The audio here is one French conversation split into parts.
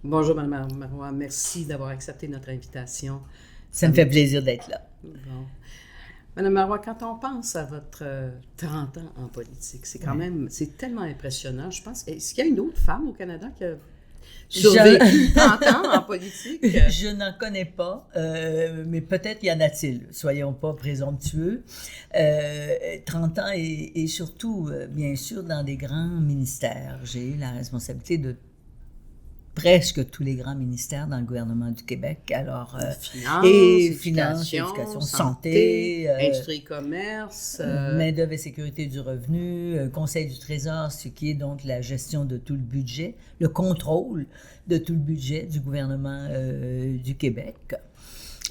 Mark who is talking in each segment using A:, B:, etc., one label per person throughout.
A: Bonjour, Mme Marois. Merci d'avoir accepté notre invitation.
B: Ça me fait plaisir d'être là.
A: Bon. Mme Marois, quand on pense à votre 30 ans en politique, c'est quand même, c'est tellement impressionnant. Je pense, est-ce qu'il y a une autre femme au Canada qui a survécu 30 ans en politique?
B: Je n'en connais pas, mais peut-être y en a-t-il. Soyons pas présomptueux. 30 ans et surtout, bien sûr, dans des grands ministères. J'ai eu la responsabilité de presque tous les grands ministères dans le gouvernement du Québec. Alors, finances, éducation, santé,
A: industrie, commerce,
B: main-d'œuvre et sécurité du revenu, Conseil du Trésor, ce qui est donc la gestion de tout le budget, le contrôle de tout le budget du gouvernement du Québec.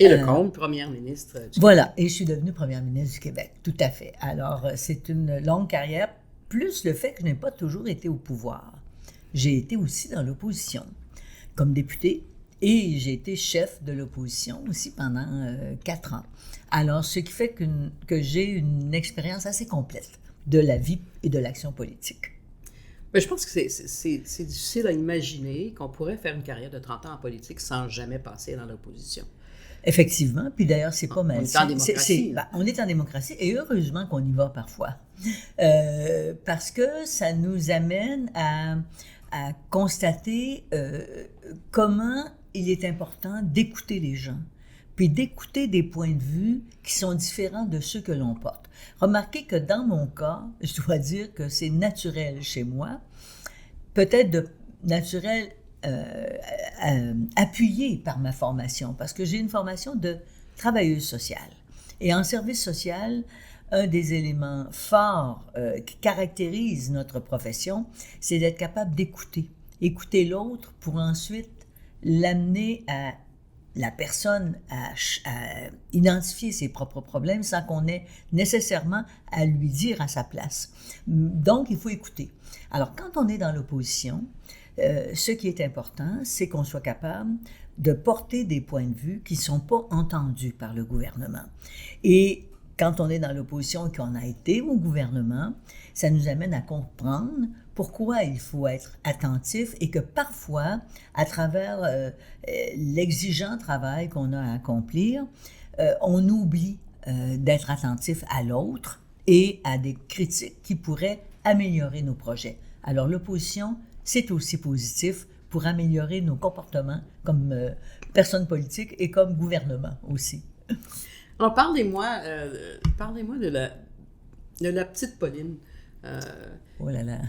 A: Et le compte, première ministre.
B: Voilà, et je suis devenue première ministre du Québec, tout à fait. Alors, c'est une longue carrière, plus le fait que je n'ai pas toujours été au pouvoir. J'ai été aussi dans l'opposition comme députée et j'ai été chef de l'opposition aussi pendant 4 ans. Alors, ce qui fait que j'ai une expérience assez complète de la vie et de l'action politique.
A: Mais je pense que c'est difficile à imaginer qu'on pourrait faire une carrière de 30 ans en politique sans jamais passer dans l'opposition.
B: Effectivement, puis d'ailleurs, c'est pas mal.
A: On est en démocratie.
B: On est en démocratie et heureusement qu'on y va parfois. Parce que ça nous amène à constater comment il est important d'écouter les gens, puis d'écouter des points de vue qui sont différents de ceux que l'on porte. Remarquez que dans mon cas, je dois dire que c'est naturel chez moi, peut-être naturel appuyé par ma formation, parce que j'ai une formation de travailleuse sociale. Et en service social, un des éléments forts qui caractérise notre profession, c'est d'être capable écouter l'autre pour ensuite l'amener à la personne à identifier ses propres problèmes sans qu'on ait nécessairement à lui dire à sa place. Donc, il faut écouter. Alors, quand on est dans l'opposition, ce qui est important, c'est qu'on soit capable de porter des points de vue qui ne sont pas entendus par le gouvernement. Et quand on est dans l'opposition et qu'on a été au gouvernement, ça nous amène à comprendre pourquoi il faut être attentif et que parfois, à travers l'exigeant travail qu'on a à accomplir, on oublie d'être attentif à l'autre et à des critiques qui pourraient améliorer nos projets. Alors l'opposition, c'est aussi positif pour améliorer nos comportements comme personnes politiques et comme gouvernement aussi.
A: Alors, parlez-moi de la petite Pauline.
B: Oh là là.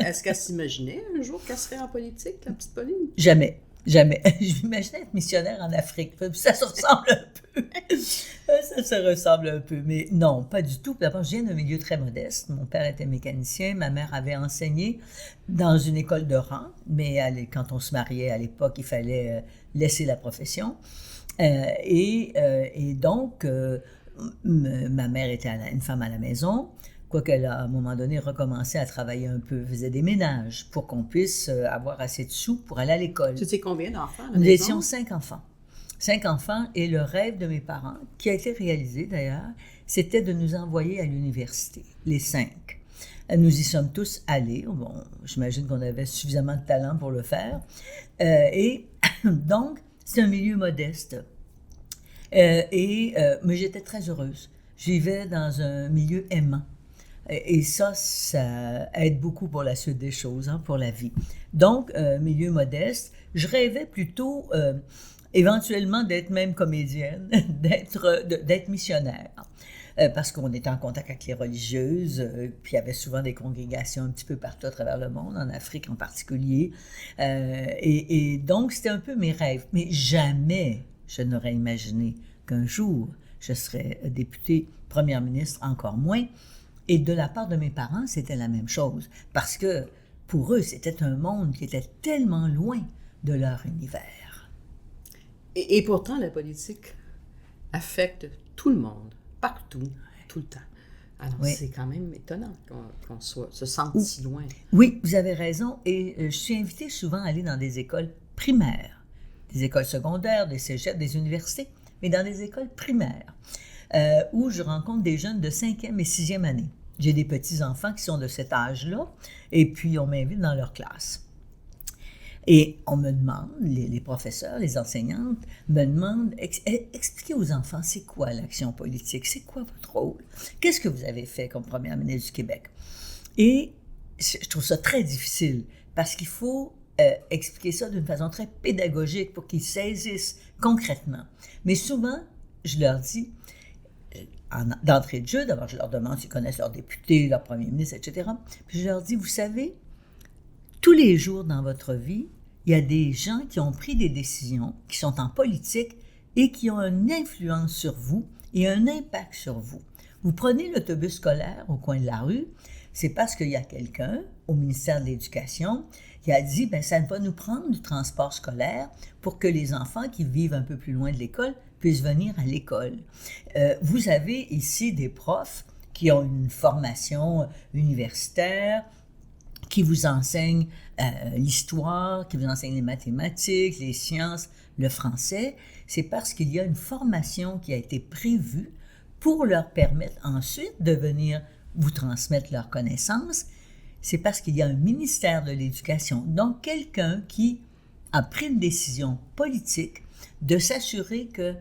A: Est-ce qu'elle s'imaginait un jour qu'elle serait en politique, la petite Pauline?
B: Jamais. Je m'imaginais être missionnaire en Afrique. Ça se ressemble un peu. Ça se ressemble un peu. Mais non, pas du tout. D'abord, je viens d'un milieu très modeste. Mon père était mécanicien. Ma mère avait enseigné dans une école de rang. Mais quand on se mariait à l'époque, il fallait laisser la profession. Et donc, ma mère était une femme à la maison, quoiqu'elle a à un moment donné recommencé à travailler un peu, faisait des ménages pour qu'on puisse avoir assez de sous pour aller à l'école.
A: Tu sais combien d'enfants à la
B: maison? Nous étions 5 enfants. 5 enfants et le rêve de mes parents, qui a été réalisé d'ailleurs, c'était de nous envoyer à l'université, les 5. Nous y sommes tous allés. Bon, j'imagine qu'on avait suffisamment de talent pour le faire. Et donc, c'est un milieu modeste. Mais j'étais très heureuse. Je vivais dans un milieu aimant. Et ça aide beaucoup pour la suite des choses, pour la vie. Donc, milieu modeste. Je rêvais plutôt, éventuellement, d'être même comédienne, d'être missionnaire. Parce qu'on était en contact avec les religieuses, puis il y avait souvent des congrégations un petit peu partout à travers le monde, en Afrique en particulier. Et donc, c'était un peu mes rêves. Mais jamais je n'aurais imaginé qu'un jour, je serais députée, première ministre, encore moins. Et de la part de mes parents, c'était la même chose. Parce que pour eux, c'était un monde qui était tellement loin de leur univers.
A: Et pourtant, la politique affecte tout le monde. Partout, tout le temps. Alors, oui. C'est quand même étonnant qu'on se sente si loin.
B: Oui, vous avez raison. Et je suis invitée souvent à aller dans des écoles primaires, des écoles secondaires, des cégeps, des universités, mais dans des écoles primaires, où je rencontre des jeunes de 5e et 6e année. J'ai des petits-enfants qui sont de cet âge-là, et puis on m'invite dans leur classe. Et on me demande, les professeurs, les enseignantes me demandent, expliquez aux enfants, c'est quoi l'action politique? C'est quoi votre rôle? Qu'est-ce que vous avez fait comme première ministre du Québec? Et je trouve ça très difficile parce qu'il faut expliquer ça d'une façon très pédagogique pour qu'ils saisissent concrètement. Mais souvent, je leur dis, d'entrée de jeu, d'abord je leur demande s'ils connaissent leurs députés, leur premier ministre, etc. Puis je leur dis, vous savez, tous les jours dans votre vie, il y a des gens qui ont pris des décisions, qui sont en politique et qui ont une influence sur vous et un impact sur vous. Vous prenez l'autobus scolaire au coin de la rue, c'est parce qu'il y a quelqu'un au ministère de l'Éducation qui a dit, ça va nous prendre du transport scolaire pour que les enfants qui vivent un peu plus loin de l'école puissent venir à l'école. Vous avez ici des profs qui ont une formation universitaire, qui vous enseignent l'histoire, qui vous enseignent les mathématiques, les sciences, le français. C'est parce qu'il y a une formation qui a été prévue pour leur permettre ensuite de venir vous transmettre leurs connaissances. C'est parce qu'il y a un ministère de l'Éducation, donc quelqu'un qui a pris une décision politique de s'assurer que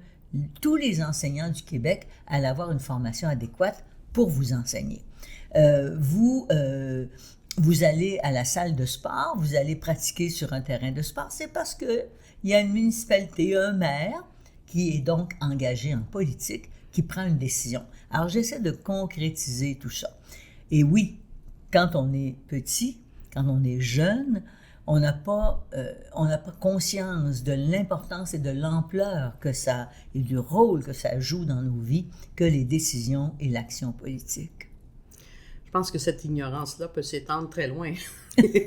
B: tous les enseignants du Québec allaient avoir une formation adéquate pour vous enseigner. Vous allez à la salle de sport, vous allez pratiquer sur un terrain de sport, c'est parce qu'il y a une municipalité, un maire qui est donc engagé en politique, qui prend une décision. Alors, j'essaie de concrétiser tout ça. Et oui, quand on est petit, quand on est jeune, on n'a pas conscience de l'importance et de l'ampleur que ça, et du rôle que ça joue dans nos vies, que les décisions et l'action politique.
A: Je pense que cette ignorance-là peut s'étendre très loin.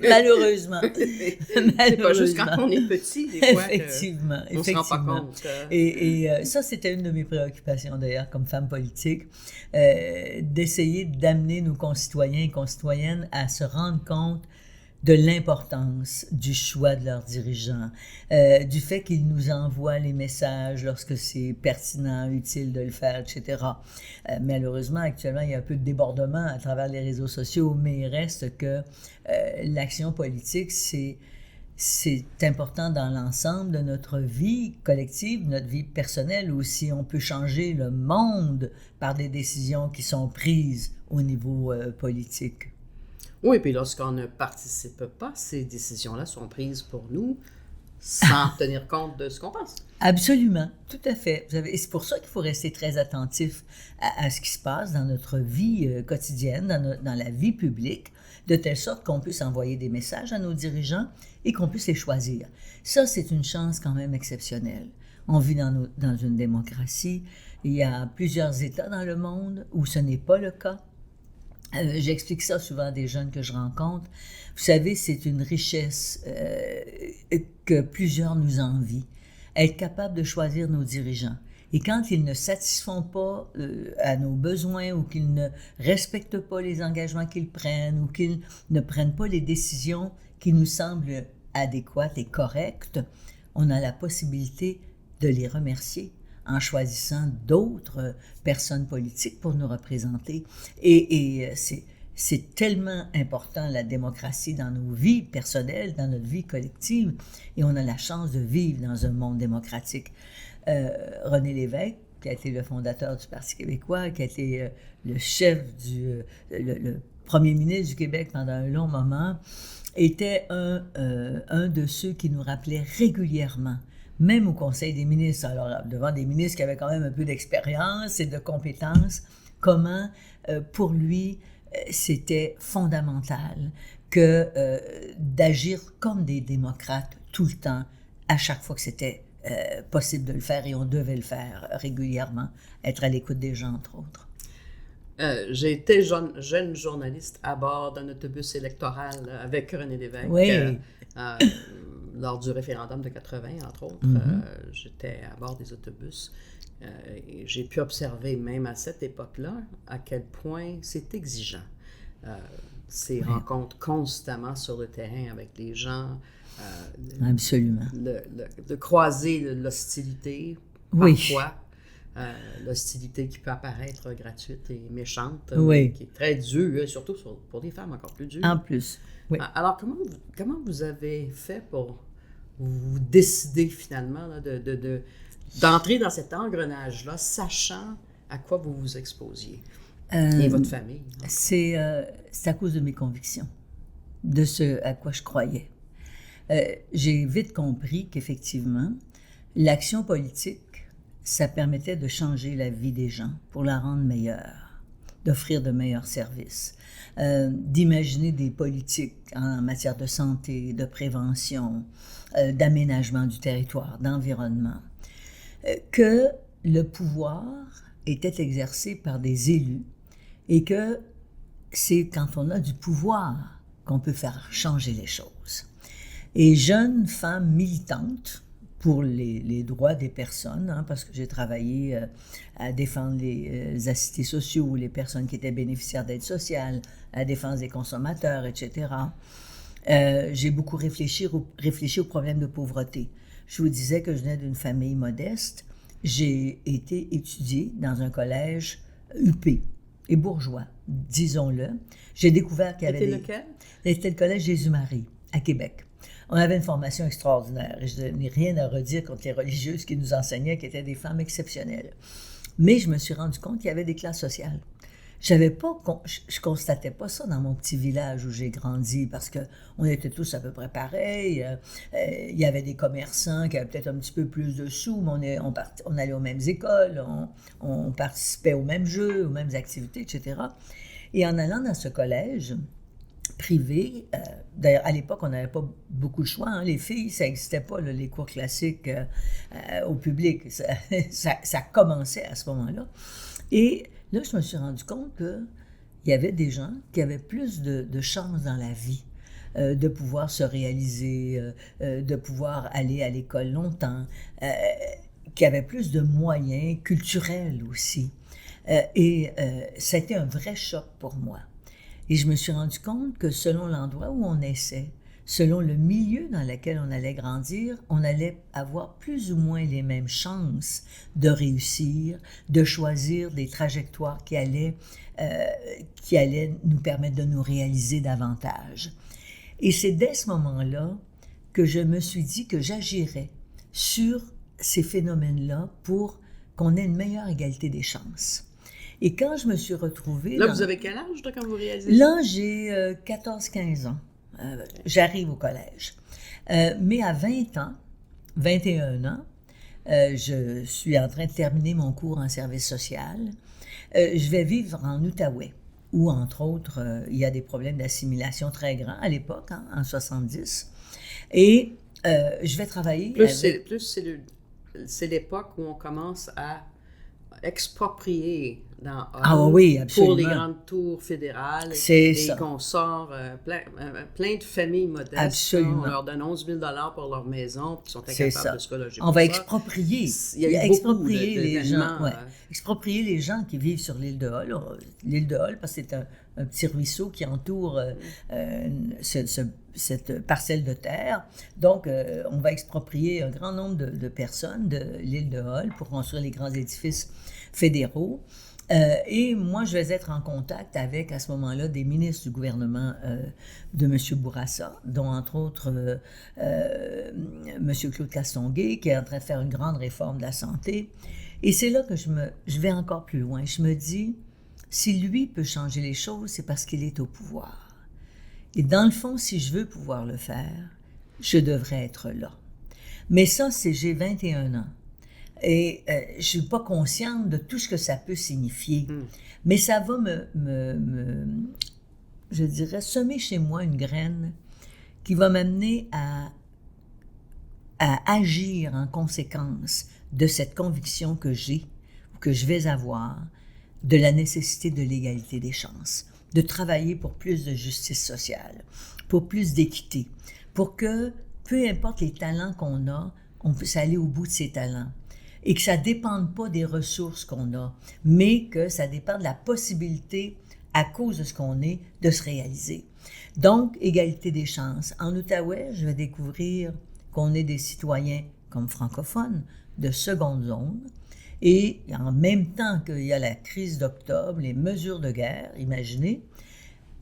B: Malheureusement.
A: C'est pas juste quand on est petit, des fois,
B: effectivement.
A: On ne se rend pas compte.
B: Et ça, c'était une de mes préoccupations, d'ailleurs, comme femme politique, d'essayer d'amener nos concitoyens et concitoyennes à se rendre compte de l'importance du choix de leurs dirigeants, du fait qu'ils nous envoient les messages lorsque c'est pertinent, utile de le faire, etc. Malheureusement, actuellement, il y a un peu de débordement à travers les réseaux sociaux, mais il reste que l'action politique, c'est important dans l'ensemble de notre vie collective, notre vie personnelle aussi. On peut changer le monde par des décisions qui sont prises au niveau politique.
A: Oui, puis lorsqu'on ne participe pas, ces décisions-là sont prises pour nous sans tenir compte de ce qu'on pense.
B: Absolument, tout à fait. Et c'est pour ça qu'il faut rester très attentif à ce qui se passe dans notre vie quotidienne, dans la vie publique, de telle sorte qu'on puisse envoyer des messages à nos dirigeants et qu'on puisse les choisir. Ça, c'est une chance quand même exceptionnelle. On vit dans une démocratie. Il y a plusieurs États dans le monde où ce n'est pas le cas. J'explique ça souvent à des jeunes que je rencontre. Vous savez, c'est une richesse que plusieurs nous envient. Être capable de choisir nos dirigeants. Et quand ils ne satisfont pas à nos besoins ou qu'ils ne respectent pas les engagements qu'ils prennent ou qu'ils ne prennent pas les décisions qui nous semblent adéquates et correctes, on a la possibilité de les remercier en choisissant d'autres personnes politiques pour nous représenter. Et c'est tellement important, la démocratie, dans nos vies personnelles, dans notre vie collective, et on a la chance de vivre dans un monde démocratique. René Lévesque, qui a été le fondateur du Parti québécois, qui a été le chef le premier ministre du Québec pendant un long moment, était un de ceux qui nous rappelait régulièrement, même au Conseil des ministres, alors devant des ministres qui avaient quand même un peu d'expérience et de compétences, comment pour lui c'était fondamental que d'agir comme des démocrates tout le temps, à chaque fois que c'était possible de le faire, et on devait le faire régulièrement, être à l'écoute des gens, entre autres.
A: J'ai été jeune journaliste à bord d'un autobus électoral avec René Lévesque.
B: Oui.
A: Lors du référendum de 80, entre autres. J'étais à bord des autobus. Et j'ai pu observer, même à cette époque-là, à quel point c'est exigeant. Ces rencontres constamment sur le terrain avec les gens.
B: Absolument.
A: De croiser l'hostilité,
B: oui.
A: parfois. l'hostilité qui peut apparaître gratuite et méchante,
B: Oui.
A: qui est très dure, surtout pour des femmes encore plus dures.
B: En plus, oui.
A: Alors, comment vous avez fait pour vous décider finalement là, d'entrer dans cet engrenage-là, sachant à quoi vous vous exposiez et votre famille?
B: C'est à cause de mes convictions, de ce à quoi je croyais. J'ai vite compris qu'effectivement, l'action politique, ça permettait de changer la vie des gens pour la rendre meilleure, d'offrir de meilleurs services, d'imaginer des politiques en matière de santé, de prévention, d'aménagement du territoire, d'environnement, que le pouvoir était exercé par des élus et que c'est quand on a du pouvoir qu'on peut faire changer les choses. Et jeune femme militante pour les droits des personnes, hein, parce que j'ai travaillé à défendre les assistés sociaux ou les personnes qui étaient bénéficiaires d'aide sociale, à la défense des consommateurs, etc. J'ai beaucoup réfléchi aux problèmes de pauvreté. Je vous disais que je venais d'une famille modeste. J'ai été étudiée dans un collège huppé et bourgeois, disons-le. J'ai découvert qu'il y avait
A: C'était lequel?
B: C'était le collège Jésus-Marie, à Québec. On avait une formation extraordinaire et je n'ai rien à redire contre les religieuses qui nous enseignaient, qui étaient des femmes exceptionnelles. Mais je me suis rendu compte qu'il y avait des classes sociales. Je constatais pas ça dans mon petit village où j'ai grandi parce qu'on était tous à peu près pareils. Il y avait des commerçants qui avaient peut-être un petit peu plus de sous, mais on allait aux mêmes écoles, on participait aux mêmes jeux, aux mêmes activités, etc. Et en allant dans ce collège privé, d'ailleurs, à l'époque, on n'avait pas beaucoup de choix. Hein. Les filles, ça n'existait pas, là, les cours classiques au public. Ça commençait à ce moment-là. Et là, je me suis rendu compte qu'il y avait des gens qui avaient plus de chance dans la vie, de pouvoir se réaliser, de pouvoir aller à l'école longtemps, qui avaient plus de moyens culturels aussi. Et ça a été un vrai choc pour moi. Et je me suis rendu compte que selon l'endroit où on naissait, selon le milieu dans lequel on allait grandir, on allait avoir plus ou moins les mêmes chances de réussir, de choisir des trajectoires qui allaient nous permettre de nous réaliser davantage. Et c'est dès ce moment-là que je me suis dit que j'agirais sur ces phénomènes-là pour qu'on ait une meilleure égalité des chances. Et quand je me suis retrouvée...
A: Là, vous avez quel âge quand vous réalisez?
B: Là, j'ai 14-15 ans. J'arrive au collège. Mais à 20 ans, 21 ans, je suis en train de terminer mon cours en service social. Je vais vivre en Outaouais, où, entre autres, il y a des problèmes d'assimilation très grands à l'époque, hein, en 70. Et je vais travailler...
A: C'est l'époque où on commence à exproprier
B: oui,
A: pour les grandes tours fédérales et qu'on sort plein de familles modestes.
B: Absolument.
A: On leur donne 11 000 $ pour leur maison, puis ils sont incapables de se reloger.
B: On va exproprier.
A: Il y a exproprier
B: les gens. Exproprier les gens qui vivent sur l'île de Hull. L'île de Hull, parce que c'est un petit ruisseau qui entoure cette parcelle de terre. Donc, on va exproprier un grand nombre de personnes de l'île de Hull pour construire les grands édifices fédéraux. Et moi, je vais être en contact avec, à ce moment-là, des ministres du gouvernement de M. Bourassa, dont, entre autres, M. Claude Castonguay, qui est en train de faire une grande réforme de la santé. Et c'est là que je vais encore plus loin. Je me dis, si lui peut changer les choses, c'est parce qu'il est au pouvoir. Et dans le fond, si je veux pouvoir le faire, je devrais être là. Mais ça, j'ai 21 ans. Et je ne suis pas consciente de tout ce que ça peut signifier. Mais ça va je dirais, semer chez moi une graine qui va m'amener à agir en conséquence de cette conviction que j'ai, ou que je vais avoir, de la nécessité de l'égalité des chances, de travailler pour plus de justice sociale, pour plus d'équité, pour que, peu importe les talents qu'on a, on puisse aller au bout de ces talents. Et que ça ne dépende pas des ressources qu'on a, mais que ça dépend de la possibilité, à cause de ce qu'on est, de se réaliser. Donc, égalité des chances. En Outaouais, je vais découvrir qu'on est des citoyens comme francophones de seconde zone Et en même temps qu'il y a la crise d'octobre, les mesures de guerre, imaginez,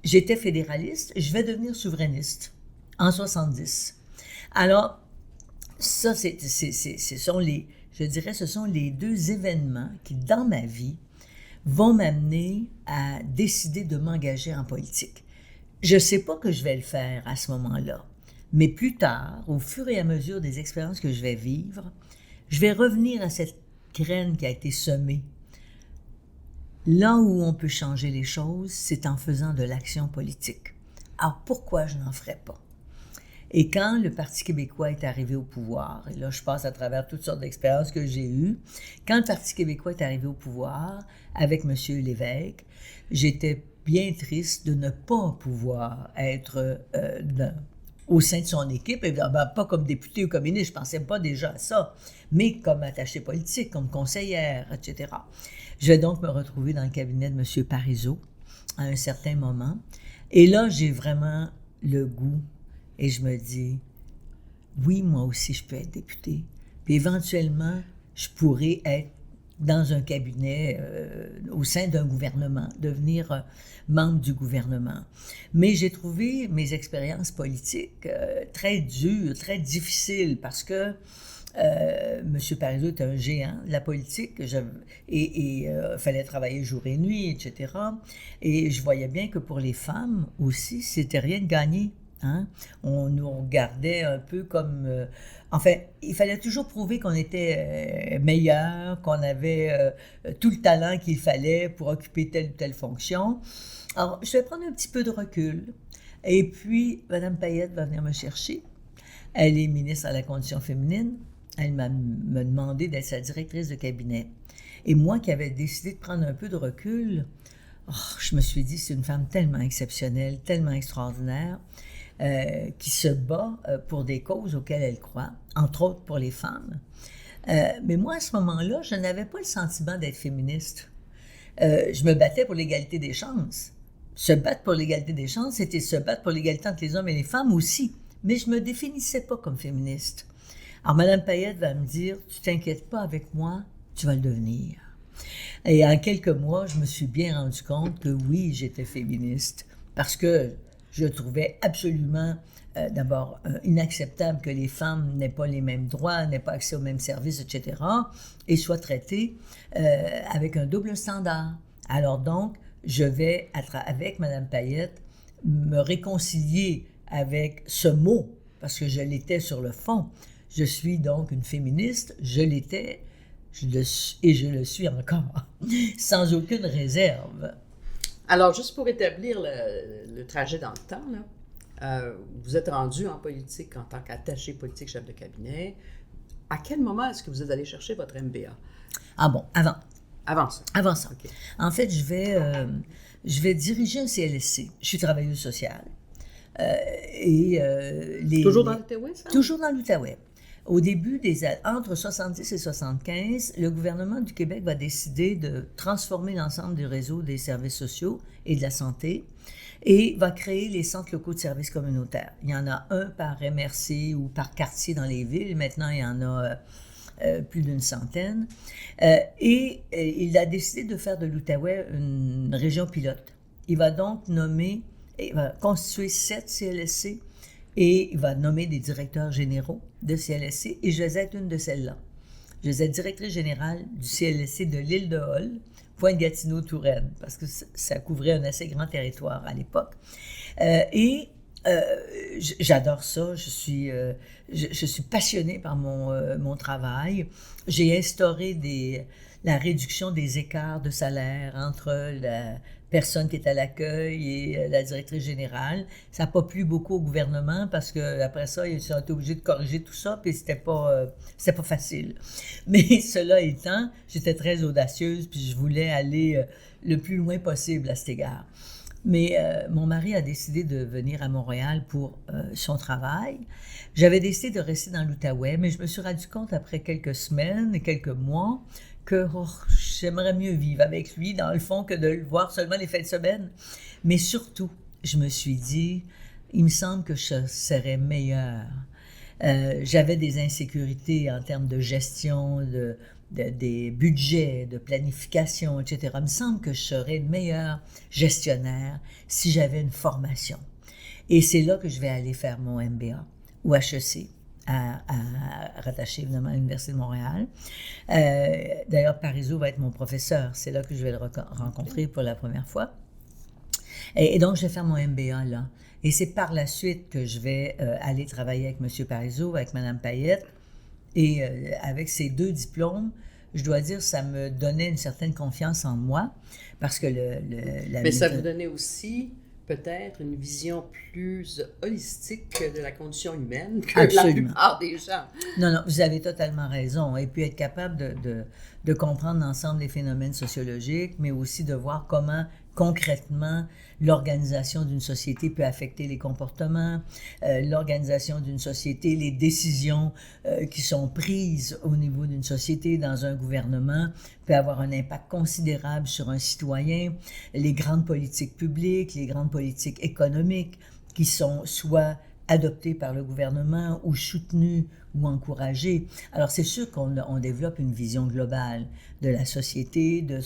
B: j'étais fédéraliste, je vais devenir souverainiste en 70. Alors, ça, ce sont les deux événements qui, dans ma vie, vont m'amener à décider de m'engager en politique. Je ne sais pas que je vais le faire à ce moment-là, mais plus tard, au fur et à mesure des expériences que je vais vivre, je vais revenir à cette graine qui a été semée. Là où on peut changer les choses, c'est en faisant de l'action politique. Alors pourquoi je n'en ferais pas? Et quand le Parti québécois est arrivé au pouvoir, et là je passe à travers toutes sortes d'expériences que j'ai eues, quand le Parti québécois est arrivé au pouvoir avec M. Lévesque, j'étais bien triste de ne pas pouvoir être au sein de son équipe, évidemment pas comme député ou comme ministre, je ne pensais pas déjà à ça, mais comme attachée politique, comme conseillère, etc. Je vais donc me retrouver dans le cabinet de M. Parizeau à un certain moment, et là j'ai vraiment le goût. Et je me dis, oui, moi aussi, je peux être députée. Puis éventuellement, je pourrais être dans un cabinet, au sein d'un gouvernement, devenir membre du gouvernement. Mais j'ai trouvé mes expériences politiques très dures, très difficiles, parce que M. Parizeau est un géant de la politique, et fallait travailler jour et nuit, etc. Et je voyais bien que pour les femmes aussi, c'était rien de gagné. Hein? On nous regardait un peu comme... enfin, il fallait toujours prouver qu'on était meilleur, qu'on avait tout le talent qu'il fallait pour occuper telle ou telle fonction. Alors, je vais prendre un petit peu de recul. Et puis, Mme Payette va venir me chercher. Elle est ministre à la Condition féminine. Elle m'a demandé d'être sa directrice de cabinet. Et moi qui avais décidé de prendre un peu de recul, je me suis dit, c'est une femme tellement exceptionnelle, tellement extraordinaire, qui se bat pour des causes auxquelles elle croit, entre autres pour les femmes. Mais moi, à ce moment-là, je n'avais pas le sentiment d'être féministe. Je me battais pour l'égalité des chances. Se battre pour l'égalité des chances, c'était se battre pour l'égalité entre les hommes et les femmes aussi. Mais je ne me définissais pas comme féministe. Alors, Mme Payette va me dire, tu t'inquiètes pas avec moi, tu vas le devenir. Et en quelques mois, je me suis bien rendu compte que oui, j'étais féministe. Parce que je trouvais absolument, d'abord, inacceptable que les femmes n'aient pas les mêmes droits, n'aient pas accès aux mêmes services, etc., et soient traitées avec un double standard. Alors donc, je vais, avec Mme Payette, me réconcilier avec ce mot, parce que je l'étais sur le fond. Je suis donc une féministe, je l'étais, et je le suis encore, sans aucune réserve.
A: Alors, juste pour établir le trajet dans le temps, là, vous êtes rendu en politique en tant qu'attaché politique chef de cabinet. À quel moment est-ce que vous êtes allé chercher votre MBA?
B: Ah bon, avant.
A: Avant ça?
B: Avant ça.
A: Okay.
B: En fait, je vais diriger un CLSC. Je suis travailleuse sociale.
A: Toujours dans l'Outaouais, ça?
B: Toujours dans l'Outaouais. Au début entre 70 et 75, le gouvernement du Québec va décider de transformer l'ensemble du réseau des services sociaux et de la santé et va créer les centres locaux de services communautaires. Il y en a un par MRC ou par quartier dans les villes. Maintenant, il y en a plus d'une centaine. Et il a décidé de faire de l'Outaouais une région pilote. Il va donc il va constituer 7 CLSC et il va nommer des directeurs généraux de CLSC et je vais être une de celles-là. Je vais être directrice générale du CLSC de l'île de Hall, Pointe-Gatineau-Touraine, parce que ça couvrait un assez grand territoire à l'époque. J'adore ça, je suis passionnée par mon travail. J'ai instauré la réduction des écarts de salaire entre la personne qui est à l'accueil et la directrice générale. Ça n'a pas plu beaucoup au gouvernement parce qu'après ça, ils ont été obligés de corriger tout ça, puis c'était pas facile. Mais cela étant, j'étais très audacieuse, puis je voulais aller le plus loin possible à cet égard. Mais mon mari a décidé de venir à Montréal pour son travail. J'avais décidé de rester dans l'Outaouais, mais je me suis rendu compte après quelques semaines et quelques mois que j'aimerais mieux vivre avec lui, dans le fond, que de le voir seulement les fins de semaine. Mais surtout, je me suis dit, il me semble que je serais meilleure. J'avais des insécurités en termes de gestion, des budgets, de planification, etc. Il me semble que je serais une meilleure gestionnaire si j'avais une formation. Et c'est là que je vais aller faire mon MBA au HEC, rattaché évidemment à l'Université de Montréal. D'ailleurs, Parizeau va être mon professeur. C'est là que je vais le rencontrer pour la première fois. Et donc, je vais faire mon MBA là. Et c'est par la suite que je vais aller travailler avec M. Parizeau, avec Mme Payette. Et avec ces 2 diplômes, je dois dire, ça me donnait une certaine confiance en moi. Parce que
A: Mais ça vous donnait aussi peut-être une vision plus holistique de la condition humaine que la plupart des gens.
B: Non, vous avez totalement raison. Et puis être capable de comprendre l'ensemble des phénomènes sociologiques, mais aussi de voir comment concrètement l'organisation d'une société peut affecter les comportements, l'organisation d'une société, les décisions qui sont prises au niveau d'une société, dans un gouvernement, peut avoir un impact considérable sur un citoyen, les grandes politiques publiques, les grandes politiques économiques qui sont soit adoptées par le gouvernement ou soutenues ou encouragées. Alors, c'est sûr qu'on développe une vision globale de la société, de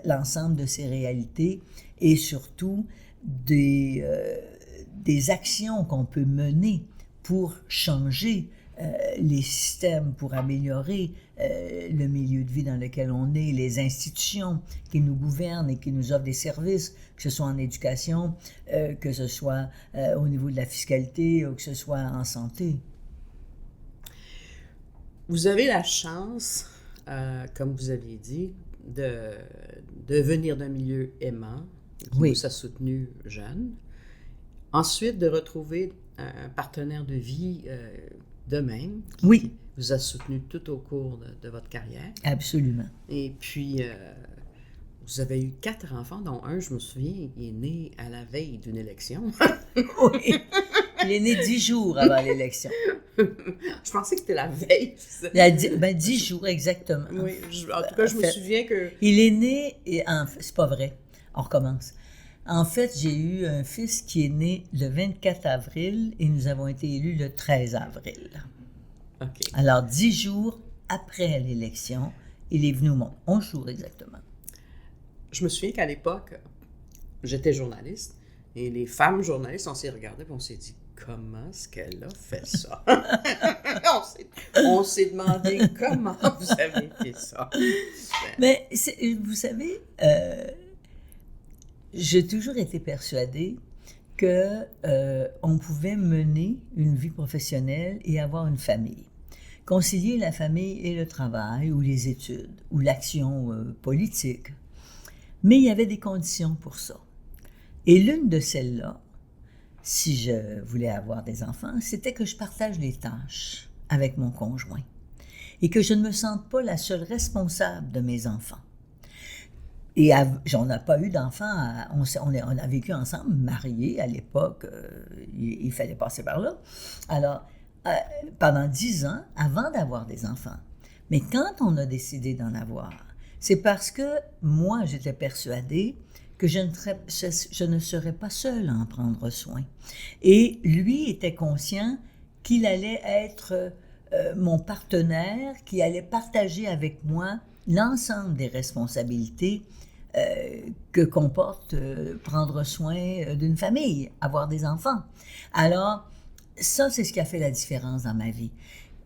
B: l'ensemble de ses réalités et surtout des actions qu'on peut mener pour changer les systèmes, pour améliorer le milieu de vie dans lequel on est, les institutions qui nous gouvernent et qui nous offrent des services, que ce soit en éducation, que ce soit au niveau de la fiscalité ou que ce soit en santé.
A: Vous avez la chance, comme vous aviez dit, de venir d'un milieu aimant, qui vous a soutenu jeune. Ensuite, de retrouver un partenaire de vie de même, qui vous a soutenu tout au cours de votre carrière.
B: Absolument.
A: Et puis, vous avez eu 4 enfants, dont un, je me souviens, il est né à la veille d'une élection.
B: Oui, il est né 10 jours avant l'élection.
A: Je pensais que c'était la veille.
B: 10 jours, exactement.
A: Oui, en tout cas, je me souviens que...
B: Il est né, c'est pas vrai, on recommence. En fait, j'ai eu un fils qui est né le 24 avril et nous avons été élus le 13 avril.
A: OK.
B: Alors, 10 jours après l'élection, il est venu au monde. 11 jours exactement.
A: Je me souviens qu'à l'époque, j'étais journaliste et les femmes journalistes, on s'est regardé et on s'est dit, comment est-ce qu'elle a fait ça? on s'est demandé comment vous avez fait ça.
B: Mais vous savez... j'ai toujours été persuadée qu'on pouvait mener une vie professionnelle et avoir une famille. Concilier la famille et le travail, ou les études, ou l'action politique. Mais il y avait des conditions pour ça. Et l'une de celles-là, si je voulais avoir des enfants, c'était que je partage les tâches avec mon conjoint et que je ne me sente pas la seule responsable de mes enfants. Et on n'a pas eu d'enfants, on a vécu ensemble, mariés à l'époque, il fallait passer par là. Alors, pendant 10 ans, avant d'avoir des enfants. Mais quand on a décidé d'en avoir, c'est parce que moi, j'étais persuadée que je ne serais pas seule à en prendre soin. Et lui était conscient qu'il allait être mon partenaire, qui allait partager avec moi l'ensemble des responsabilités que comporte prendre soin d'une famille, avoir des enfants. Alors, ça, c'est ce qui a fait la différence dans ma vie.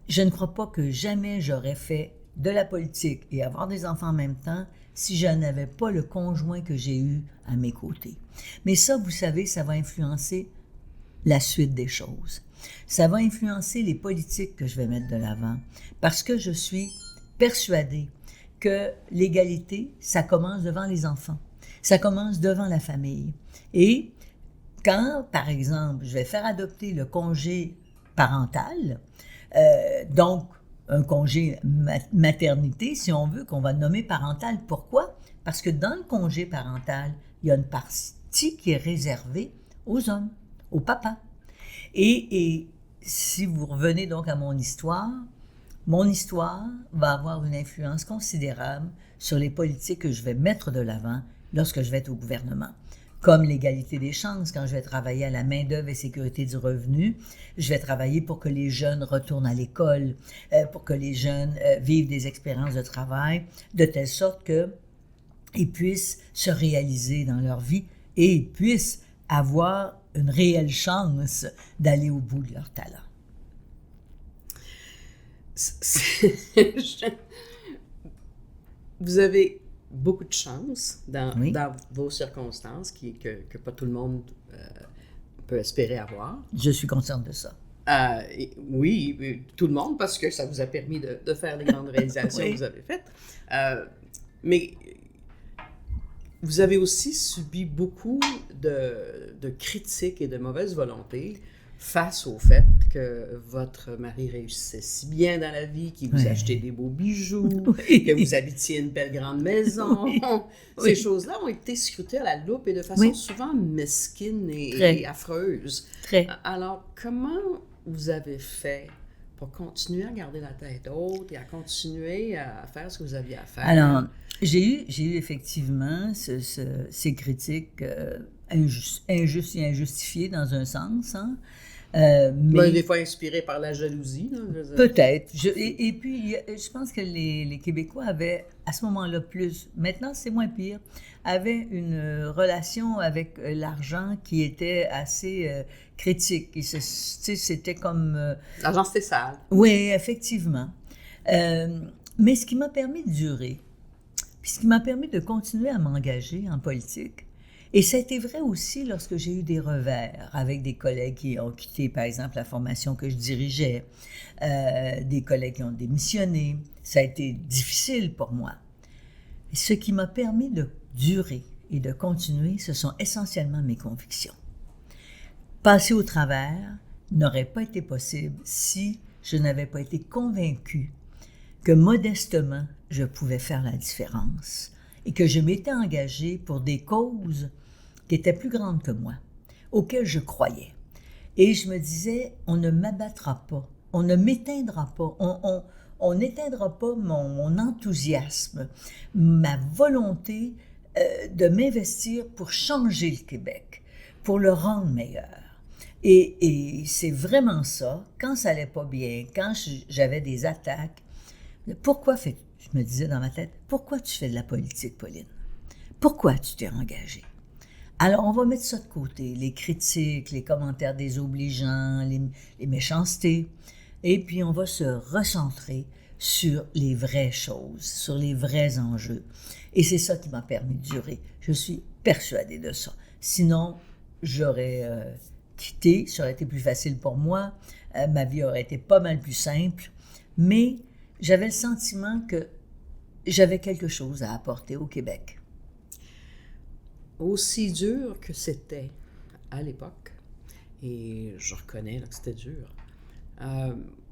B: Je ne crois pas que jamais j'aurais fait de la politique et avoir des enfants en même temps si je n'avais pas le conjoint que j'ai eu à mes côtés. Mais ça, vous savez, ça va influencer la suite des choses. Ça va influencer les politiques que je vais mettre de l'avant parce que je suis persuadée que l'égalité, ça commence devant les enfants. Ça commence devant la famille. Et quand, par exemple, je vais faire adopter le congé parental, donc un congé maternité, si on veut, qu'on va nommer parental. Pourquoi? Parce que dans le congé parental, il y a une partie qui est réservée aux hommes, aux papas. Et si vous revenez donc à mon histoire va avoir une influence considérable sur les politiques que je vais mettre de l'avant lorsque je vais être au gouvernement. comme l'égalité des chances. Quand je vais travailler à la main-d'œuvre et sécurité du revenu, je vais travailler pour que les jeunes retournent à l'école, pour que les jeunes vivent des expériences de travail, de telle sorte qu'ils puissent se réaliser dans leur vie et ils puissent avoir une réelle chance d'aller au bout de leur talent.
A: Vous avez beaucoup de chance dans vos circonstances que pas tout le monde peut espérer avoir.
B: Je suis consciente de ça.
A: Oui, tout le monde, parce que ça vous a permis de faire les grandes réalisations que vous avez faites. Mais vous avez aussi subi beaucoup de critiques et de mauvaise volonté face au fait que votre mari réussissait si bien dans la vie, qu'il vous achetait des beaux bijoux, que vous habitiez une belle grande maison. Ces choses-là ont été scrutées à la loupe et de façon souvent mesquine et affreuse. Alors, comment vous avez fait pour continuer à garder la tête haute et à continuer à faire ce que vous aviez à faire?
B: Alors, j'ai eu effectivement ces critiques injustes et injustifiées dans un sens, hein?
A: Mais des fois inspiré par la jalousie. Là,
B: peut-être. Et puis, je pense que les Québécois avaient, à ce moment-là, maintenant c'est moins pire, avaient une relation avec l'argent qui était assez critique. C'était comme...
A: L'argent, c'était sale.
B: Oui, effectivement. Mais ce qui m'a permis de durer, puis ce qui m'a permis de continuer à m'engager en politique, et ça a été vrai aussi lorsque j'ai eu des revers avec des collègues qui ont quitté, par exemple, la formation que je dirigeais, des collègues qui ont démissionné. Ça a été difficile pour moi. Et ce qui m'a permis de durer et de continuer, ce sont essentiellement mes convictions. Passer au travers n'aurait pas été possible si je n'avais pas été convaincue que modestement, je pouvais faire la différence et que je m'étais engagée pour des causes qui étaient plus grandes que moi, auxquelles je croyais. Et je me disais, on ne m'abattra pas, on ne m'éteindra pas, on n'éteindra pas mon enthousiasme, ma volonté de m'investir pour changer le Québec, pour le rendre meilleur. Et c'est vraiment ça, quand ça allait pas bien, quand j'avais des attaques, je me disais dans ma tête, pourquoi tu fais de la politique, Pauline? Pourquoi tu t'es engagée? Alors, on va mettre ça de côté, les critiques, les commentaires désobligeants, les méchancetés, et puis on va se recentrer sur les vraies choses, sur les vrais enjeux. Et c'est ça qui m'a permis de durer. Je suis persuadée de ça. Sinon, j'aurais quitté, ça aurait été plus facile pour moi, ma vie aurait été pas mal plus simple, mais j'avais le sentiment que j'avais quelque chose à apporter au Québec.
A: Aussi dur que c'était à l'époque, et je reconnais là, que c'était dur,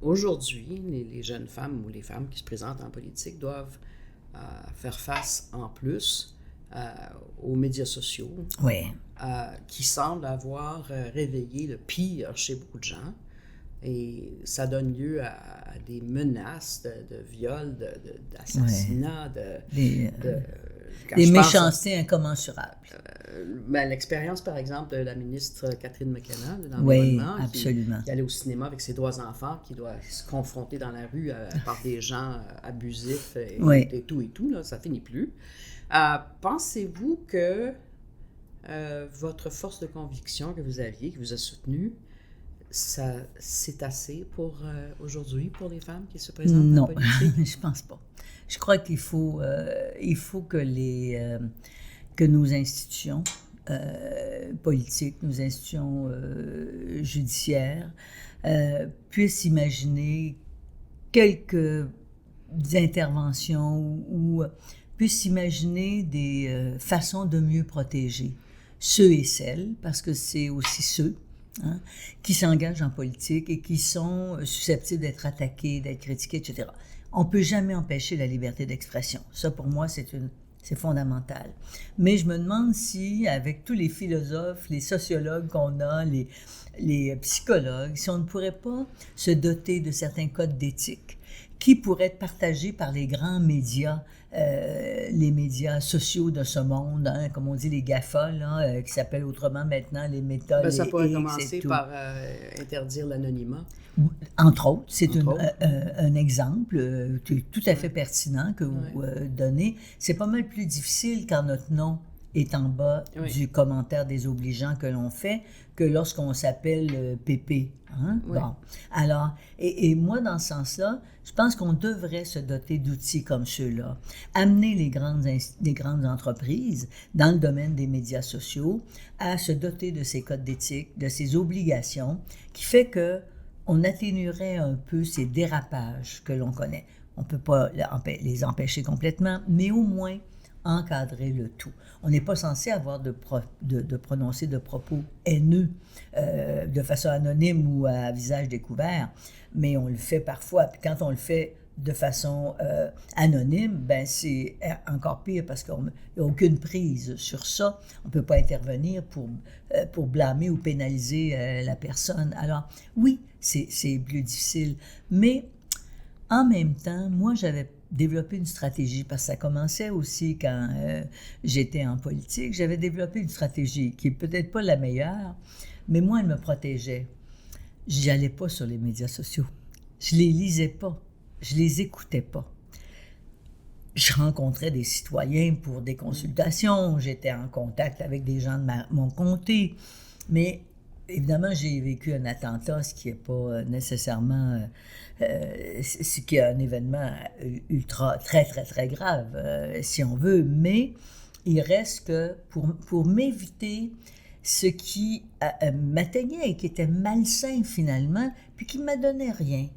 A: aujourd'hui, les jeunes femmes ou les femmes qui se présentent en politique doivent faire face en plus aux médias sociaux, qui semblent avoir réveillé le pire chez beaucoup de gens. Et ça donne lieu à des menaces de viol, d'assassinat,
B: des méchancetés incommensurables.
A: L'expérience, par exemple, de la ministre Catherine McKenna de l'Environnement, qui allait au cinéma avec ses 3 enfants, qui doit se confronter dans la rue par des gens abusifs et tout, là, ça finit plus. Pensez-vous que votre force de conviction que vous aviez, qui vous a soutenu, c'est assez pour aujourd'hui, pour les femmes qui se présentent en politique?
B: Non, je pense pas. Je crois qu'il faut que nos institutions politiques, nos institutions judiciaires puissent imaginer quelques interventions ou puissent imaginer des façons de mieux protéger ceux et celles, parce que c'est aussi ceux qui s'engagent en politique et qui sont susceptibles d'être attaqués, d'être critiqués, etc. On ne peut jamais empêcher la liberté d'expression. Ça, pour moi, c'est fondamental. Mais je me demande si, avec tous les philosophes, les sociologues qu'on a, les psychologues, si on ne pourrait pas se doter de certains codes d'éthique qui pourrait être partagé par les grands médias, les médias sociaux de ce monde, hein, comme on dit les GAFA, là, qui s'appellent autrement maintenant les Meta,
A: Ben, ça
B: les
A: pourrait
B: X
A: commencer
B: et tout.
A: par interdire l'anonymat.
B: Entre autres, c'est
A: Entre autres.
B: un exemple tout à fait pertinent que vous donnez. C'est pas mal plus difficile quand notre nom est en bas du commentaire désobligeant que l'on fait que lorsqu'on s'appelle Pépé. Hein?
A: Oui.
B: Bon. Alors, et moi, dans ce sens-là, je pense qu'on devrait se doter d'outils comme ceux-là. Amener les grandes entreprises dans le domaine des médias sociaux à se doter de ces codes d'éthique, de ces obligations, qui fait que on atténuerait un peu ces dérapages que l'on connaît. On ne peut pas les empêcher complètement, mais au moins encadrer le tout. On n'est pas censé avoir de prononcer de propos haineux de façon anonyme ou à visage découvert, mais on le fait parfois. Puis quand on le fait de façon anonyme, ben c'est encore pire parce qu'il n'y a aucune prise sur ça. On ne peut pas intervenir pour blâmer ou pénaliser la personne. Alors, oui, c'est plus difficile. Mais en même temps, moi, j'avais développé une stratégie, parce que ça commençait aussi quand j'étais en politique. J'avais développé une stratégie qui n'est peut-être pas la meilleure, mais moi, elle me protégeait. Je n'allais pas sur les médias sociaux. Je ne les lisais pas. Je ne les écoutais pas. Je rencontrais des citoyens pour des consultations. J'étais en contact avec des gens de mon comté. Mais évidemment, j'ai vécu un attentat, ce qui n'est pas nécessairement... ce qui est un événement très, très, très grave, si on veut. Mais il reste que pour m'éviter ce qui m'atteignait et qui était malsain finalement, puis qui ne m'a donné rien.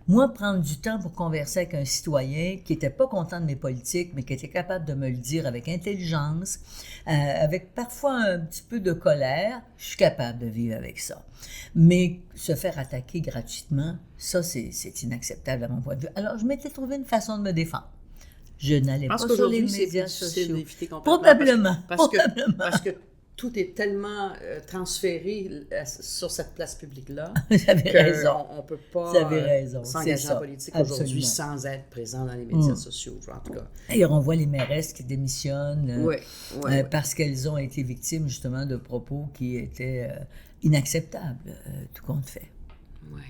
B: Moi, prendre du temps pour converser avec un citoyen qui n'était pas content de mes politiques, mais qui était capable de me le dire avec intelligence, avec parfois un petit peu de colère, je suis capable de vivre avec ça. Mais se faire attaquer gratuitement, ça, c'est inacceptable à mon point de vue. Alors, je m'étais trouvé une façon de me défendre. Je n'allais pas sur les médias sociaux. Probablement.
A: Parce que tout est tellement transféré sur cette place publique-là qu'on ne peut pas s'engager en politique aujourd'hui sans être présent dans les médias sociaux, en tout cas.
B: D'ailleurs, on voit les mairesses qui démissionnent parce qu'elles ont été victimes justement de propos qui étaient inacceptables, tout compte fait.
A: Oui.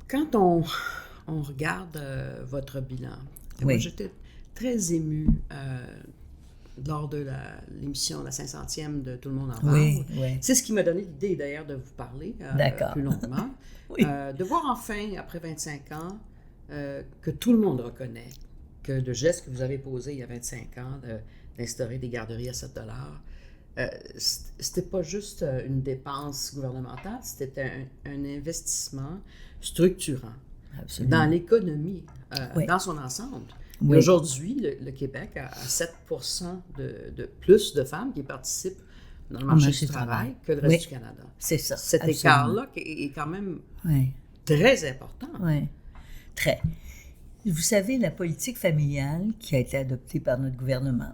A: Quand on regarde votre bilan, moi j'étais très émue lors de l'émission, la 500e de Tout le monde en parle.
B: Oui.
A: C'est ce qui m'a donné l'idée, d'ailleurs, de vous parler plus longuement. De voir enfin, après 25 ans, que tout le monde reconnaît que le geste que vous avez posé il y a 25 ans, d'instaurer des garderies à 7 $, c'était pas juste une dépense gouvernementale, c'était un investissement structurant dans l'économie, dans son ensemble. Oui. Aujourd'hui, le Québec a 7% de plus de femmes qui participent dans le marché du travail que le reste du Canada.
B: C'est ça.
A: Cet écart-là est quand même très important.
B: Oui, très. Vous savez, la politique familiale qui a été adoptée par notre gouvernement,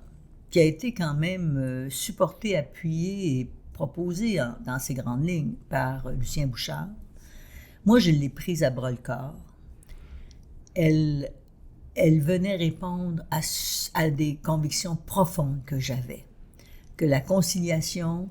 B: qui a été quand même supportée, appuyée et proposée dans ses grandes lignes par Lucien Bouchard, moi, je l'ai prise à bras-le-corps. Elle venait répondre à des convictions profondes que j'avais. Que la conciliation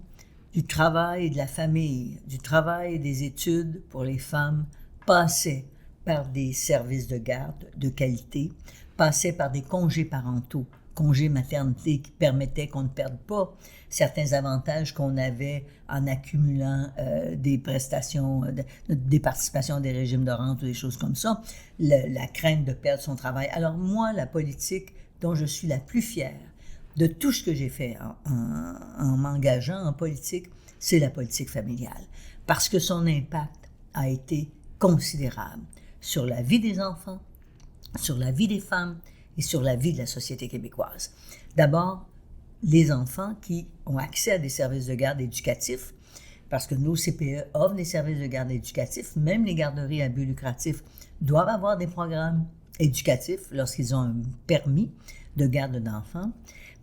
B: du travail et de la famille, du travail et des études pour les femmes passait par des services de garde de qualité, passait par des congés parentaux, congés maternité qui permettaient qu'on ne perde pas certains avantages qu'on avait en accumulant des prestations, des participations à des régimes de rente ou des choses comme ça, la crainte de perdre son travail. Alors moi, la politique dont je suis la plus fière de tout ce que j'ai fait en m'engageant en politique, c'est la politique familiale. Parce que son impact a été considérable sur la vie des enfants, sur la vie des femmes et sur la vie de la société québécoise. D'abord, les enfants qui ont accès à des services de garde éducatifs, parce que nos CPE offrent des services de garde éducatifs, même les garderies à but lucratif doivent avoir des programmes éducatifs lorsqu'ils ont un permis de garde d'enfants,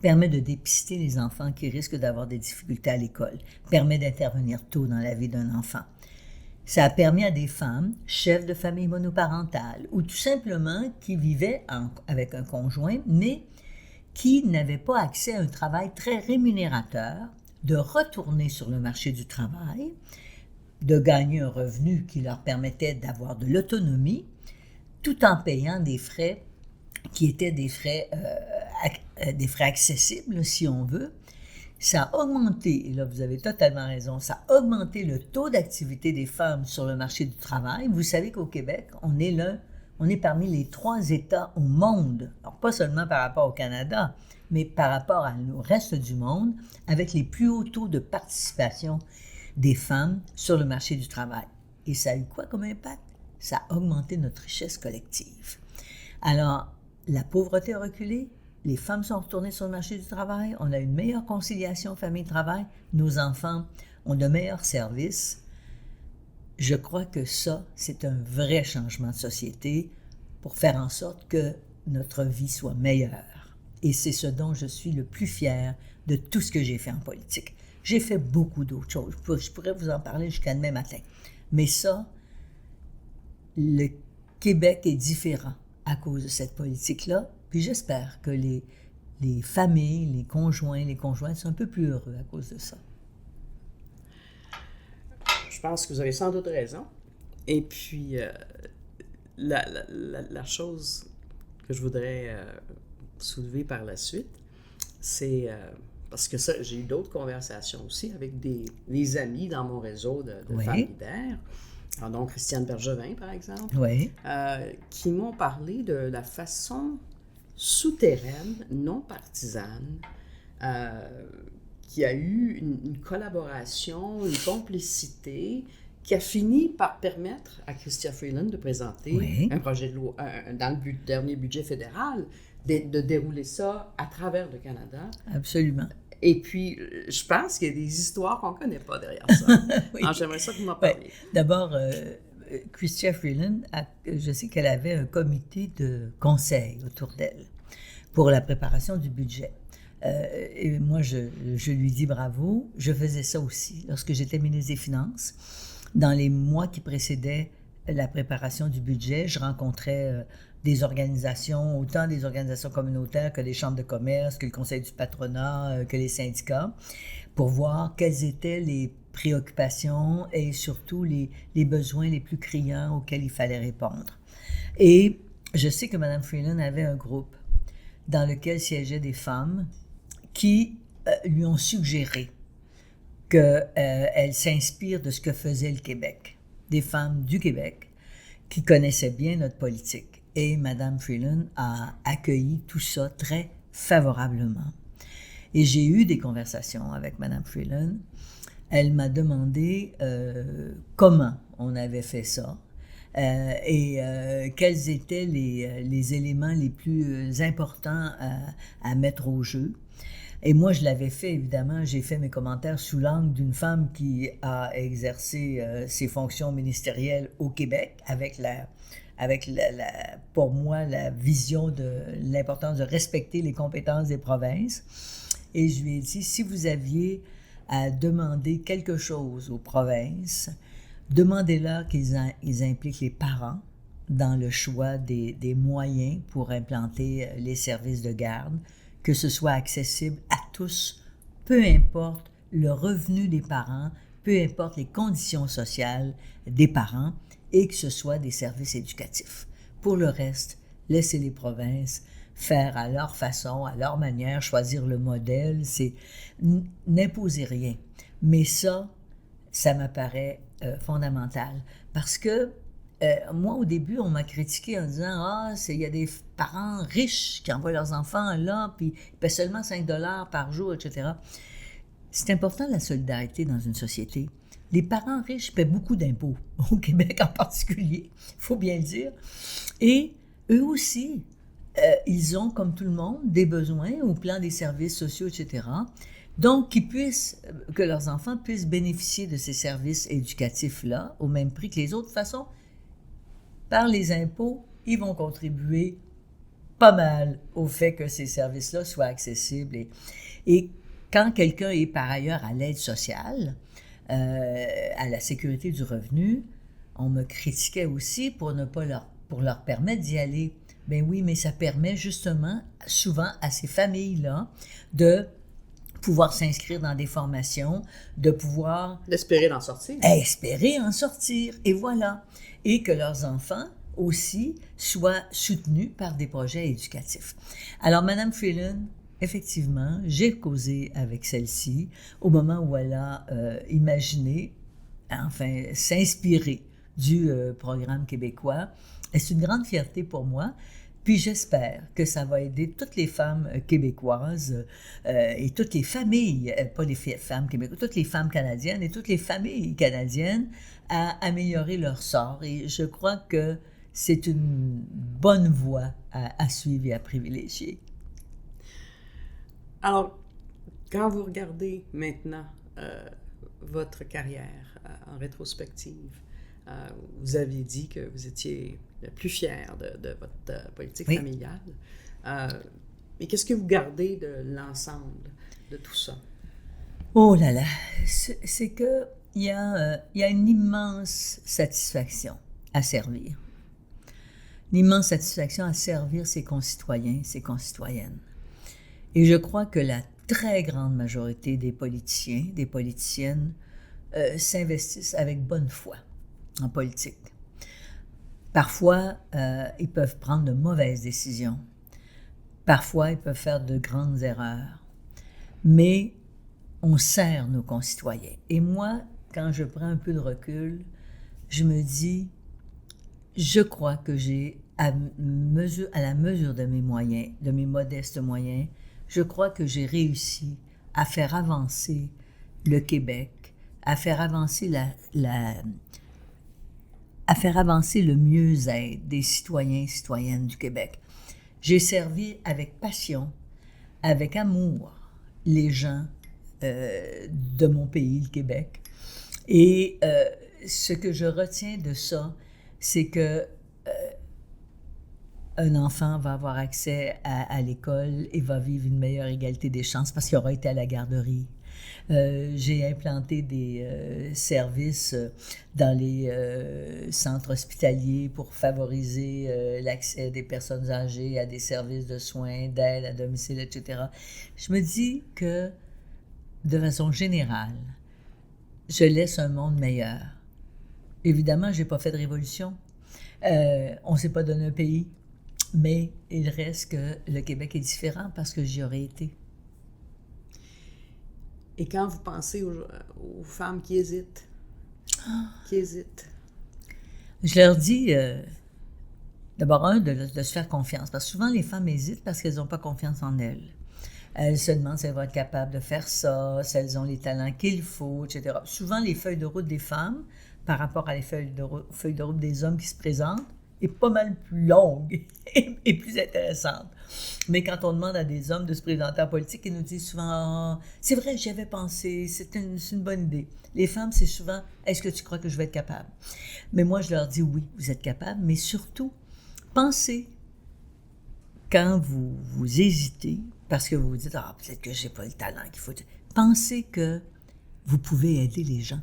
B: permet de dépister les enfants qui risquent d'avoir des difficultés à l'école, permet d'intervenir tôt dans la vie d'un enfant. Ça a permis à des femmes, chefs de famille monoparentales, ou tout simplement qui vivaient avec un conjoint, mais qui n'avaient pas accès à un travail très rémunérateur, de retourner sur le marché du travail, de gagner un revenu qui leur permettait d'avoir de l'autonomie, tout en payant des frais qui étaient des frais accessibles, si on veut. Ça a augmenté, et là vous avez totalement raison, ça a augmenté le taux d'activité des femmes sur le marché du travail. Vous savez qu'au Québec, on est parmi les 3 États au monde, alors pas seulement par rapport au Canada, mais par rapport au reste du monde, avec les plus hauts taux de participation des femmes sur le marché du travail. Et ça a eu quoi comme impact? Ça a augmenté notre richesse collective. Alors, la pauvreté a reculé, les femmes sont retournées sur le marché du travail, on a une meilleure conciliation famille-travail, nos enfants ont de meilleurs services. Je crois que ça, c'est un vrai changement de société pour faire en sorte que notre vie soit meilleure. Et c'est ce dont je suis le plus fière de tout ce que j'ai fait en politique. J'ai fait beaucoup d'autres choses. Je pourrais vous en parler jusqu'à demain matin. Mais ça, le Québec est différent à cause de cette politique-là. Puis j'espère que les familles, les conjointes sont un peu plus heureux à cause de ça.
A: Je pense que vous avez sans doute raison. Et puis, la chose que je voudrais soulever par la suite, c'est... parce que ça, j'ai eu d'autres conversations aussi avec des amis dans mon réseau de femmes leaders, donc Christiane Bergevin, par exemple, qui m'ont parlé de la façon souterraine, non partisane, qui a eu une collaboration, une complicité qui a fini par permettre à Chrystia Freeland de présenter un projet de loi dans le dernier budget fédéral, de dérouler ça à travers le Canada.
B: Absolument.
A: Et puis, je pense qu'il y a des histoires qu'on ne connaît pas derrière ça. Alors, j'aimerais ça que vous m'en parliez.
B: D'abord, Chrystia Freeland, je sais qu'elle avait un comité de conseil autour d'elle pour la préparation du budget. Et moi, je lui dis bravo. Je faisais ça aussi lorsque j'étais ministre des Finances. Dans les mois qui précédaient la préparation du budget, je rencontrais des organisations, autant des organisations communautaires que les chambres de commerce, que le conseil du patronat, que les syndicats, pour voir quelles étaient les préoccupations et surtout les besoins les plus criants auxquels il fallait répondre. Et je sais que Mme Freeland avait un groupe dans lequel siégeaient des femmes qui lui ont suggéré qu'elle s'inspire de ce que faisait le Québec, des femmes du Québec qui connaissaient bien notre politique. Et Mme Freeland a accueilli tout ça très favorablement. Et j'ai eu des conversations avec Mme Freeland. Elle m'a demandé comment on avait fait ça et quels étaient les éléments les plus importants à mettre au jeu. Et moi, je l'avais fait, évidemment, j'ai fait mes commentaires sous l'angle d'une femme qui a exercé ses fonctions ministérielles au Québec avec pour moi, la vision de l'importance de respecter les compétences des provinces. Et je lui ai dit, si vous aviez à demander quelque chose aux provinces, demandez-leur qu'ils impliquent les parents dans le choix des moyens pour implanter les services de garde, que ce soit accessible à tous, peu importe le revenu des parents, peu importe les conditions sociales des parents, et que ce soit des services éducatifs. Pour le reste, laissez les provinces faire à leur façon, à leur manière, choisir le modèle, n'imposez rien. Mais ça m'apparaît fondamental. Parce que moi, au début, on m'a critiqué en disant « il y a des parents riches qui envoient leurs enfants là, puis ils paient seulement 5 $ par jour, etc. » C'est important, la solidarité dans une société. Les parents riches paient beaucoup d'impôts, au Québec en particulier, il faut bien le dire. Et eux aussi, ils ont, comme tout le monde, des besoins au plan des services sociaux, etc. Donc, que leurs enfants puissent bénéficier de ces services éducatifs-là au même prix que les autres. De toute façon, par les impôts, ils vont contribuer pas mal au fait que ces services-là soient accessibles. Et quand quelqu'un est par ailleurs à l'aide sociale, à la sécurité du revenu, on me critiquait aussi pour leur permettre d'y aller. Ben oui, mais ça permet justement souvent à ces familles-là de pouvoir s'inscrire dans des formations, de pouvoir...
A: D'espérer d'en sortir.
B: Espérer en sortir, et voilà. Et que leurs enfants aussi soient soutenus par des projets éducatifs. Alors, Mme Freeland, effectivement, j'ai causé avec celle-ci au moment où elle a imaginé, enfin, s'inspirer du programme québécois. Et c'est une grande fierté pour moi. Puis j'espère que ça va aider toutes les femmes québécoises et toutes les familles, pas les femmes québécoises, toutes les femmes canadiennes et toutes les familles canadiennes à améliorer leur sort. Et je crois que c'est une bonne voie à suivre et à privilégier.
A: Alors, quand vous regardez maintenant votre carrière en rétrospective, vous aviez dit que vous étiez le plus fier de votre politique familiale. Mais qu'est-ce que vous gardez de l'ensemble de tout ça?
B: Oh là là! C'est que il y a une immense satisfaction à servir. Une immense satisfaction à servir ses concitoyens, ses concitoyennes. Et je crois que la très grande majorité des politiciens, des politiciennes, s'investissent avec bonne foi en politique. Parfois, ils peuvent prendre de mauvaises décisions. Parfois, ils peuvent faire de grandes erreurs. Mais on sert nos concitoyens. Et moi, quand je prends un peu de recul, je me dis, je crois que j'ai, à la mesure de mes moyens, de mes modestes moyens, je crois que j'ai réussi à faire avancer le Québec, à faire avancer à faire avancer le mieux-être des citoyens et citoyennes du Québec. J'ai servi avec passion, avec amour, les gens de mon pays, le Québec. Et ce que je retiens de ça, c'est que un enfant va avoir accès à l'école et va vivre une meilleure égalité des chances parce qu'il aura été à la garderie. J'ai implanté des services dans les centres hospitaliers pour favoriser l'accès des personnes âgées à des services de soins, d'aide à domicile, etc. Je me dis que, de façon générale, je laisse un monde meilleur. Évidemment, je n'ai pas fait de révolution. On ne s'est pas donné un pays. Mais il reste que le Québec est différent parce que j'y aurais été.
A: Et quand vous pensez aux femmes qui hésitent,
B: je leur dis, d'abord, de se faire confiance. Parce que souvent, les femmes hésitent parce qu'elles n'ont pas confiance en elles. Elles se demandent si elles vont être capables de faire ça, si elles ont les talents qu'il faut, etc. Souvent, les feuilles de route des femmes, par rapport à les feuilles de route des hommes qui se présentent, est pas mal plus longue et plus intéressante. Mais quand on demande à des hommes de se présenter en politique, ils nous disent souvent « C'est vrai, j'y avais pensé, c'est une bonne idée. » Les femmes, c'est souvent « Est-ce que tu crois que je vais être capable? » Mais moi, je leur dis « Oui, vous êtes capable, mais surtout, pensez quand vous hésitez, parce que vous vous dites « Ah, peut-être que j'ai pas le talent qu'il faut. » Pensez que vous pouvez aider les gens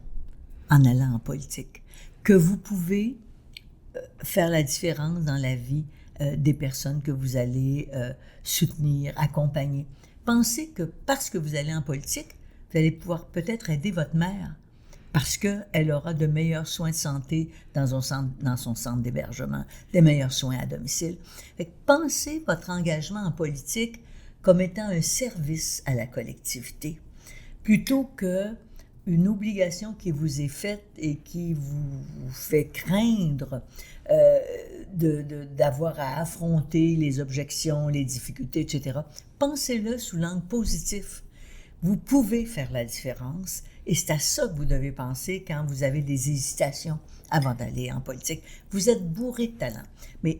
B: en allant en politique, que vous pouvez faire la différence dans la vie des personnes que vous allez soutenir, accompagner. Pensez que parce que vous allez en politique, vous allez pouvoir peut-être aider votre mère parce qu'elle aura de meilleurs soins de santé dans son centre d'hébergement, des meilleurs soins à domicile. Fait que pensez votre engagement en politique comme étant un service à la collectivité, plutôt que une obligation qui vous est faite et qui vous fait craindre d'avoir à affronter les objections, les difficultés, etc. Pensez-le sous l'angle positif. Vous pouvez faire la différence et c'est à ça que vous devez penser quand vous avez des hésitations avant d'aller en politique. Vous êtes bourré de talent. Mais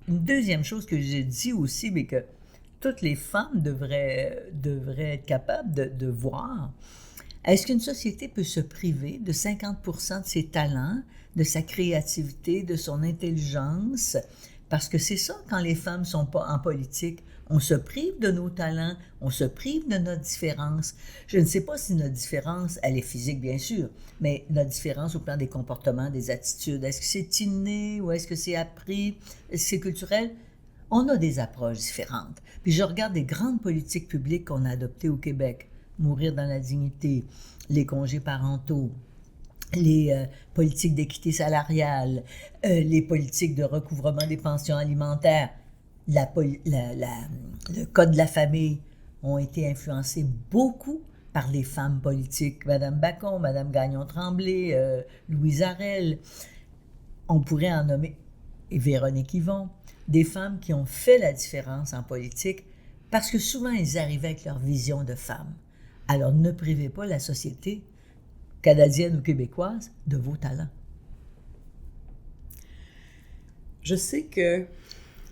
B: une deuxième chose que j'ai dit aussi, mais que toutes les femmes devraient être capables de voir. Est-ce qu'une société peut se priver de 50% de ses talents, de sa créativité, de son intelligence, Parce que c'est ça, quand les femmes ne sont pas en politique, on se prive de nos talents, on se prive de notre différence. Je ne sais pas si notre différence, elle est physique, bien sûr, mais notre différence au plan des comportements, des attitudes, est-ce que c'est inné ou est-ce que c'est appris, est-ce que c'est culturel? On a des approches différentes. Puis je regarde des grandes politiques publiques qu'on a adoptées au Québec. Mourir dans la dignité, les congés parentaux, les politiques d'équité salariale, les politiques de recouvrement des pensions alimentaires, le code de la famille ont été influencés beaucoup par les femmes politiques. Madame Bacon, Madame Gagnon-Tremblay, Louise Arel, on pourrait en nommer, et Véronique Yvon, des femmes qui ont fait la différence en politique parce que souvent elles arrivaient avec leur vision de femme. Alors ne privez pas la société canadienne ou québécoise de vos talents.
A: Je sais que,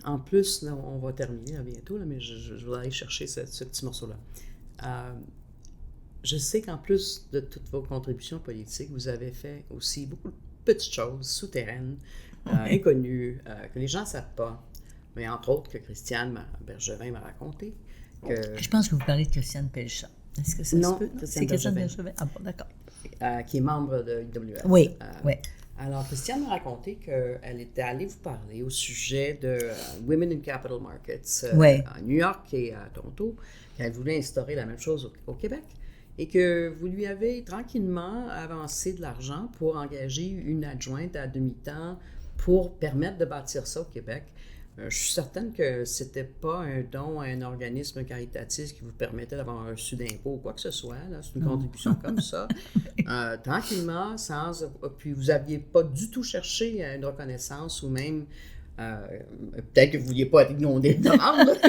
A: en plus, là, on va terminer là, bientôt, là, mais je voudrais aller chercher ce petit morceau-là. Je sais qu'en plus de toutes vos contributions politiques, vous avez fait aussi beaucoup de petites choses souterraines, inconnues, que les gens ne savent pas. Mais entre autres, que Christiane Bergevin m'a raconté.
B: Je pense que vous parlez de Christiane Pelchat. Est-ce que ça se peut?
A: C'est Christiane Bergevin.
B: Ah bon, d'accord.
A: Qui est membre de l'IWF.
B: Oui, oui.
A: Alors, Christiane m'a raconté qu'elle était allée vous parler au sujet de Women in Capital Markets à New York et à Toronto, qu'elle voulait instaurer la même chose au Québec et que vous lui avez tranquillement avancé de l'argent pour engager une adjointe à demi-temps pour permettre de bâtir ça au Québec. Je suis certaine que ce n'était pas un don à un organisme caritatif qui vous permettait d'avoir un reçu d'impôt ou quoi que ce soit. Là. C'est une contribution comme ça. Tranquillement, puis vous n'aviez pas du tout cherché une reconnaissance ou même, peut-être que vous ne vouliez pas être inondé de demandes,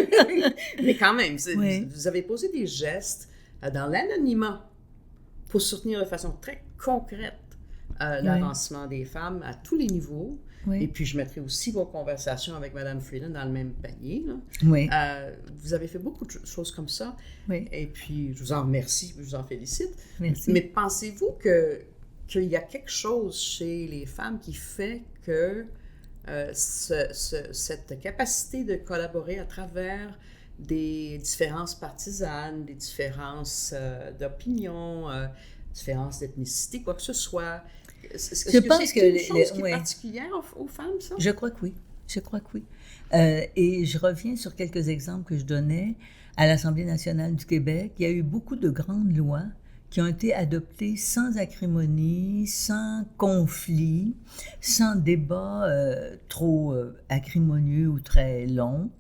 A: mais quand même, vous avez posé des gestes dans l'anonymat pour soutenir de façon très concrète l'avancement des femmes à tous les niveaux. Oui. Et puis, je mettrai aussi vos conversations avec Mme Freeland dans le même panier. Là.
B: Oui.
A: Vous avez fait beaucoup de choses comme ça.
B: Oui.
A: Et puis, je vous en remercie, je vous en félicite.
B: Merci.
A: Mais pensez-vous qu'il y a quelque chose chez les femmes qui fait que cette capacité de collaborer à travers des différences partisanes, des différences d'opinion, différences d'ethnicité, quoi que ce soit...
B: Je pense que
A: c'est quelque chose qui est particulière aux femmes, ça?
B: Je crois que oui. Et je reviens sur quelques exemples que je donnais. À l'Assemblée nationale du Québec, il y a eu beaucoup de grandes lois qui ont été adoptées sans acrimonie, sans conflit, sans débat trop acrimonieux ou très long.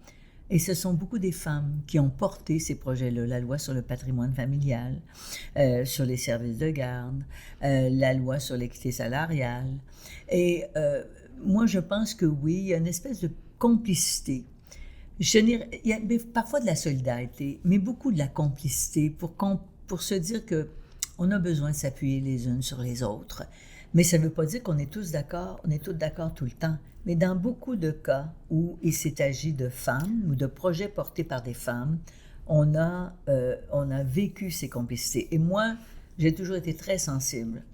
B: Et ce sont beaucoup des femmes qui ont porté ces projets-là, la loi sur le patrimoine familial, sur les services de garde, la loi sur l'équité salariale. Et moi, je pense que oui, il y a une espèce de complicité. Il y a parfois de la solidarité, mais beaucoup de la complicité pour se dire qu'on a besoin de s'appuyer les unes sur les autres. Mais ça ne veut pas dire qu'on est tous d'accord, on est tous d'accord tout le temps. Mais dans beaucoup de cas où il s'est agi de femmes ou de projets portés par des femmes, on a vécu ces complicités. Et moi, j'ai toujours été très sensible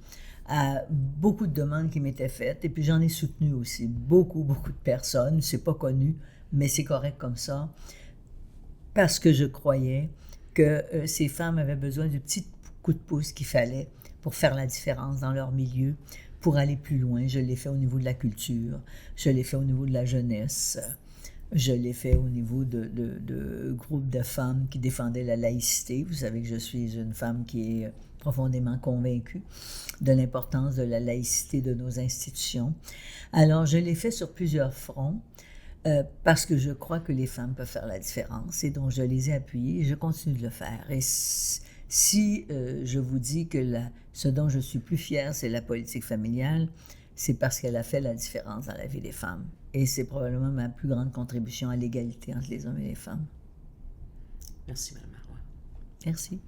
B: à beaucoup de demandes qui m'étaient faites. Et puis j'en ai soutenu aussi beaucoup de personnes. C'est pas connu, mais c'est correct comme ça. Parce que je croyais que ces femmes avaient besoin du petit coup de pouce qu'il fallait pour faire la différence dans leur milieu, pour aller plus loin. Je l'ai fait au niveau de la culture, je l'ai fait au niveau de la jeunesse, je l'ai fait au niveau de groupes de femmes qui défendaient la laïcité. Vous savez que je suis une femme qui est profondément convaincue de l'importance de la laïcité de nos institutions. Alors, je l'ai fait sur plusieurs fronts parce que je crois que les femmes peuvent faire la différence et donc je les ai appuyées et je continue de le faire. Et si je vous dis que ce dont je suis plus fière, c'est la politique familiale, c'est parce qu'elle a fait la différence dans la vie des femmes. Et c'est probablement ma plus grande contribution à l'égalité entre les hommes et les femmes.
A: Merci, Mme Marois.
B: Merci.